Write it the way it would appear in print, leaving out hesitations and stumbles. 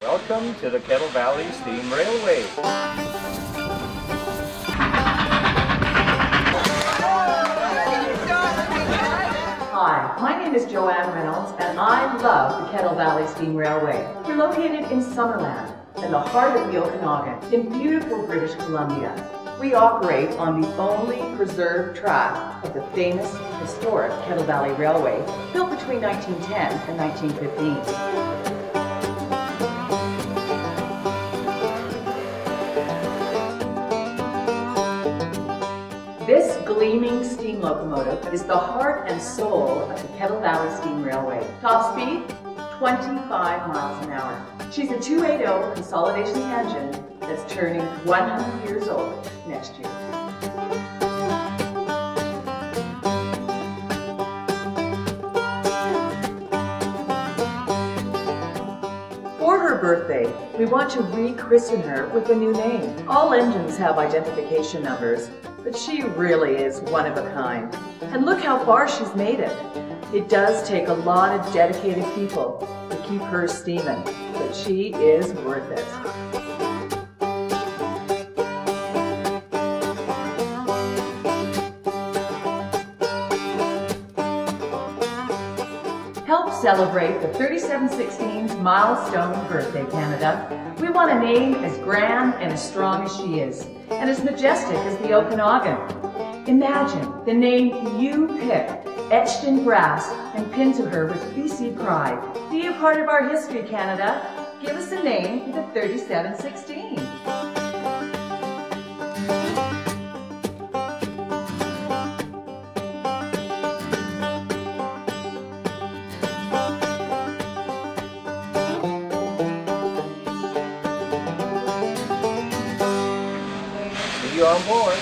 Welcome to the Kettle Valley Steam Railway. Hi, my name is Joanne Reynolds and I love the Kettle Valley Steam Railway. We're located in Summerland, in the heart of the Okanagan, in beautiful British Columbia. We operate on the only preserved track of the famous historic Kettle Valley Railway, built between 1910 and 1915. This gleaming steam locomotive is the heart and soul of the Kettle Valley Steam Railway. Top speed, 25 miles an hour. She's a 280 consolidation engine that's turning 100 years old next year. For her birthday, we want to rechristen her with a new name. All engines have identification numbers, but she really is one of a kind. And look how far she's made it. It does take a lot of dedicated people to keep her steaming, but she is worth it. Help celebrate the 3716's milestone birthday, Canada. We want a name as grand and as strong as she is, and as majestic as the Okanagan. Imagine the name you pick, etched in brass and pinned to her with BC pride. Be a part of our history, Canada. Give us a name for the 3716. See you on board.